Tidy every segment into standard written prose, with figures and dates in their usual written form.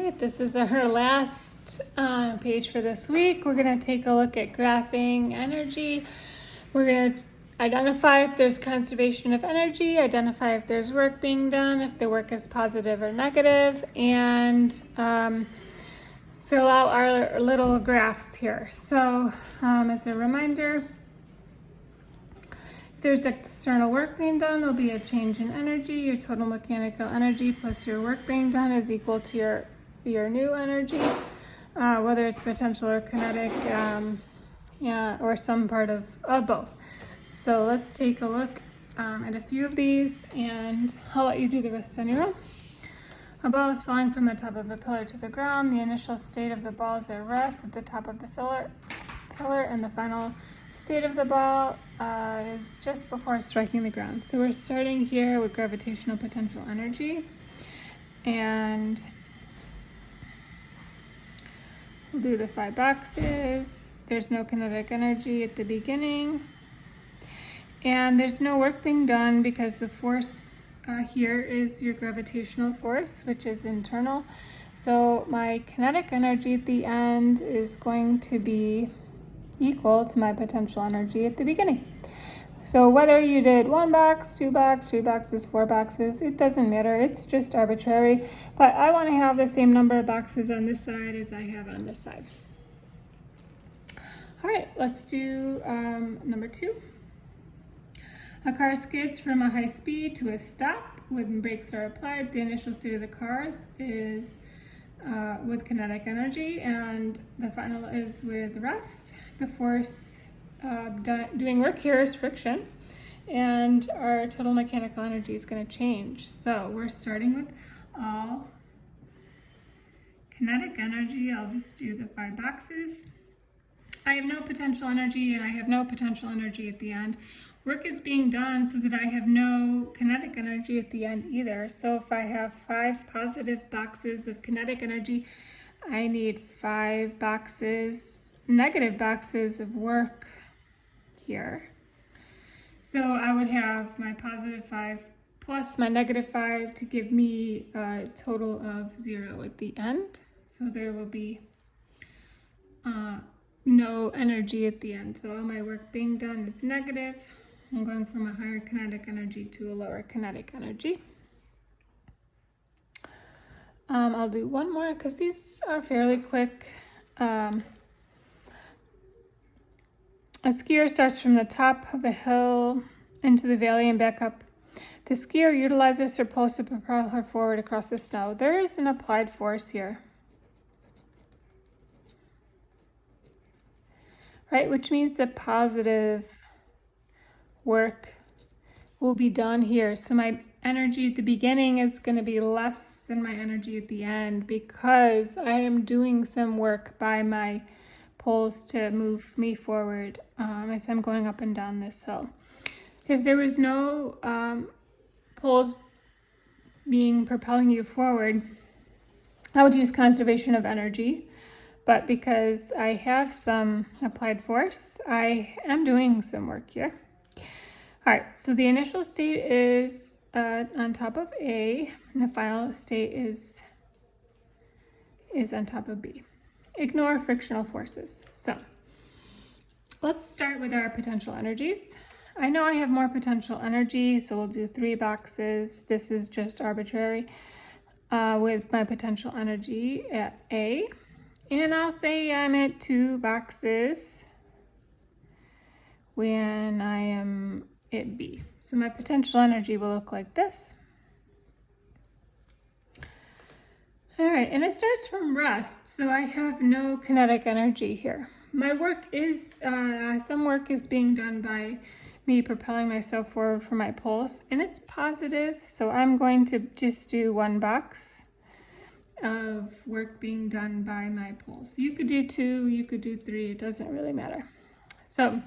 right, this is our last page for this week. We're going to take a look at graphing energy. We're going to identify if there's conservation of energy, identify if there's work being done, if the work is positive or negative, and fill out our little graphs here. So as a reminder, if there's external work being done, there'll be a change in energy. Your total mechanical energy plus your work being done is equal to your new energy, whether it's potential or kinetic, or some part of both. So let's take a look at a few of these, and I'll let you do the rest on your own. A ball is falling from the top of a pillar to the ground. The initial state of the ball is at rest at the top of the pillar, and the final state of the ball is just before striking the ground. So we're starting here with gravitational potential energy, and we'll do the 5 boxes. There's no kinetic energy at the beginning, and there's no work being done because the force here is your gravitational force, which is internal. So my kinetic energy at the end is going to be equal to my potential energy at the beginning. So whether you did 1 box, 2 boxes, 3 boxes, 4 boxes, it doesn't matter. It's just arbitrary. But I want to have the same number of boxes on this side as I have on this side. All right, let's do number 2. A car skids from a high speed to a stop when brakes are applied. The initial state of the car is with kinetic energy, and the final is with rest. The force doing work here is friction, and our total mechanical energy is going to change. So we're starting with all kinetic energy. I'll just do the 5 boxes. I have no potential energy, and I have no potential energy at the end. Work is being done so that I have no kinetic energy at the end either. So if I have 5 positive boxes of kinetic energy, I need 5 boxes, negative boxes of work here. So I would have my positive 5 plus my negative 5 to give me a total of 0 at the end. So there will be no energy at the end. So all my work being done is negative. I'm going from a higher kinetic energy to a lower kinetic energy. I'll do one more because these are fairly quick. A skier starts from the top of a hill into the valley and back up. The skier utilizes her poles to propel her forward across the snow. There is an applied force here, right? Which means the positive work will be done here. So my energy at the beginning is going to be less than my energy at the end because I am doing some work by my poles to move me forward as I'm going up and down this hill. If there was no poles propelling you forward, I would use conservation of energy. But because I have some applied force, I am doing some work here. All right, so the initial state is on top of A, and the final state is on top of B. Ignore frictional forces. So let's start with our potential energies. I know I have more potential energy, so we'll do 3 boxes. This is just arbitrary with my potential energy at A. And I'll say I'm at 2 boxes when I am at B. So my potential energy will look like this. All right, and it starts from rest, so I have no kinetic energy here. My work is, some work is being done by me propelling myself forward for my poles, and it's positive, so I'm going to just do 1 box of work being done by my poles. You could do 2, you could do 3, it doesn't really matter. So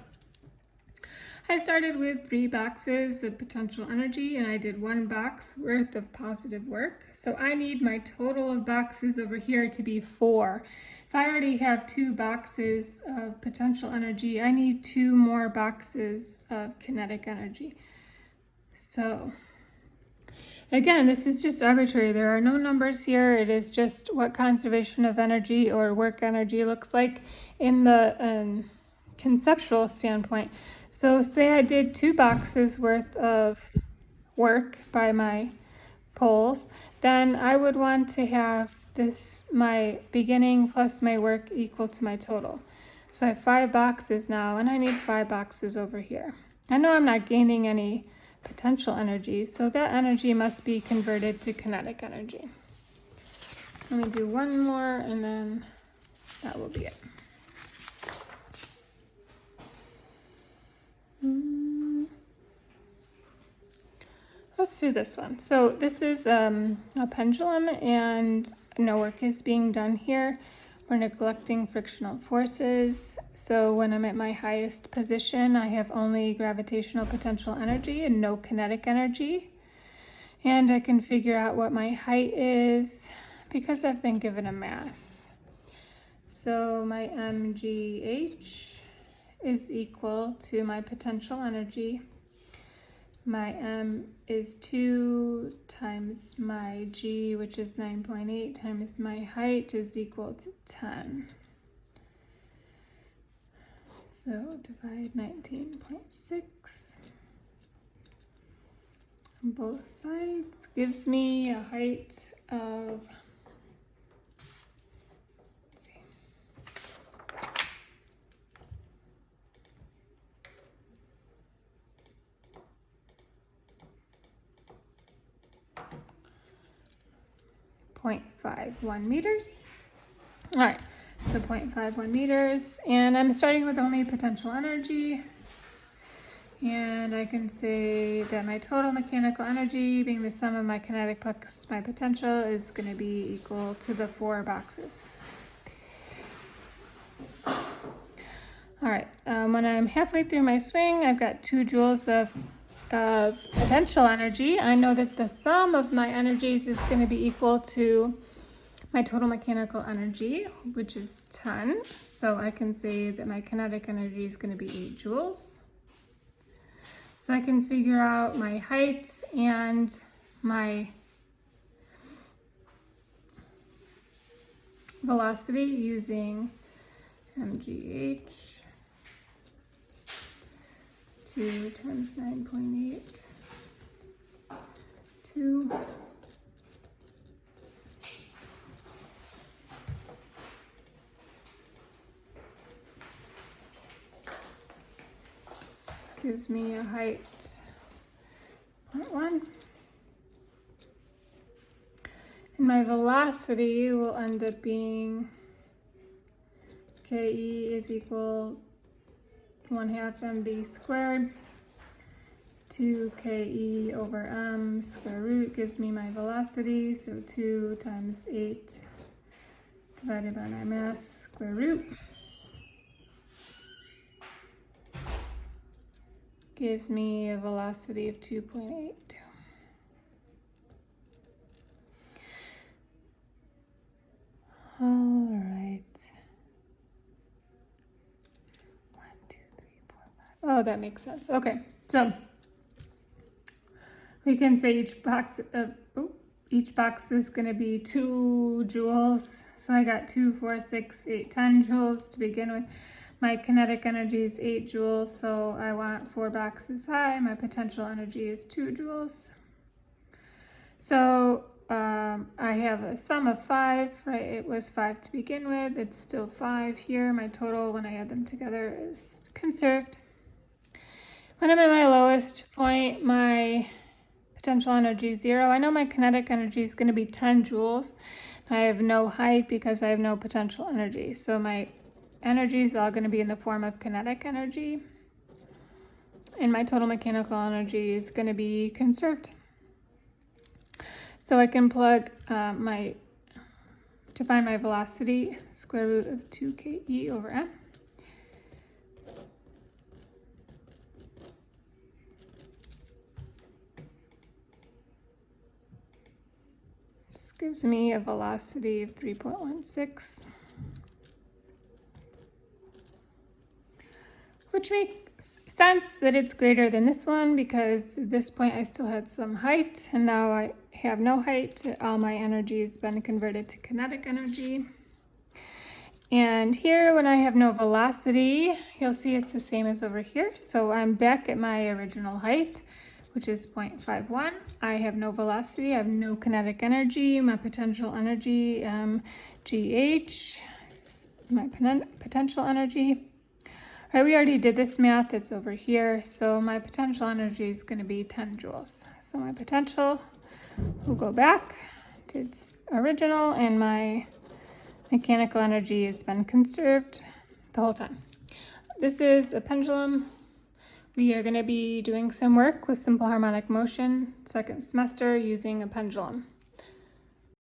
I started with 3 boxes of potential energy, and I did 1 box worth of positive work. So I need my total of boxes over here to be 4. If I already have 2 boxes of potential energy, I need 2 more boxes of kinetic energy. So Again, this is just arbitrary. There are no numbers here. It is just what conservation of energy or work energy looks like in the conceptual standpoint. So say I did 2 boxes worth of work by my poles, then I would want to have this, my beginning plus my work equal to my total. So I have 5 boxes now, and I need 5 boxes over here. I know I'm not gaining any potential energy, so that energy must be converted to kinetic energy. Let me do one more, and then that will be it. Let's do this one. So this is a pendulum, and no work is being done here. We're neglecting frictional forces. So when I'm at my highest position, I have only gravitational potential energy and no kinetic energy. And I can figure out what my height is because I've been given a mass. So my mgh is equal to my potential energy. My m is 2 times my g, which is 9.8, times my height is equal to 10. So divide 19.6 on both sides gives me a height of 0.51 meters. All right, so 0.51 meters, and I'm starting with only potential energy. And I can say that my total mechanical energy, being the sum of my kinetic plus my potential, is going to be equal to the 4 boxes. All right, when I'm halfway through my swing, I've got 2 joules of potential energy. I know that the sum of my energies is going to be equal to my total mechanical energy, which is 10. So I can say that my kinetic energy is going to be 8 joules. So I can figure out my height and my velocity using mgh. 2 times 9.8, 2. This gives me a height 0.1. And my velocity will end up being ke is equal 1/2 mv squared. 2 ke over m square root gives me my velocity, so 2 times 8 divided by my mass square root gives me a velocity of 2.8. All right. 1, 2, 3, 4, 5. Oh, that makes sense. Okay, so we can say each box is going to be 2 joules. So I got 2, 4, 6, 8, 10 joules to begin with. My kinetic energy is 8 joules, so I want 4 boxes high. My potential energy is 2 joules. So I have a sum of 5, right? It was 5 to begin with. It's still 5 here. My total, when I add them together, is conserved. When I'm at my lowest point, my potential energy is 0. I know my kinetic energy is going to be 10 joules. I have no height because I have no potential energy. So my energy is all going to be in the form of kinetic energy. And my total mechanical energy is going to be conserved. So I can plug to find my velocity, square root of 2 ke over m. This gives me a velocity of 3.16, which makes sense that it's greater than this one because at this point I still had some height, and now I have no height. All my energy has been converted to kinetic energy. And here, when I have no velocity, you'll see it's the same as over here. So I'm back at my original height, which is 0.51. I have no velocity, I have no kinetic energy. My potential energy, GH, my potential energy. All right, we already did this math, it's over here. So my potential energy is going to be 10 joules. So my potential will go back to its original, and my mechanical energy has been conserved the whole time. This is a pendulum. We are going to be doing some work with simple harmonic motion, second semester, using a pendulum.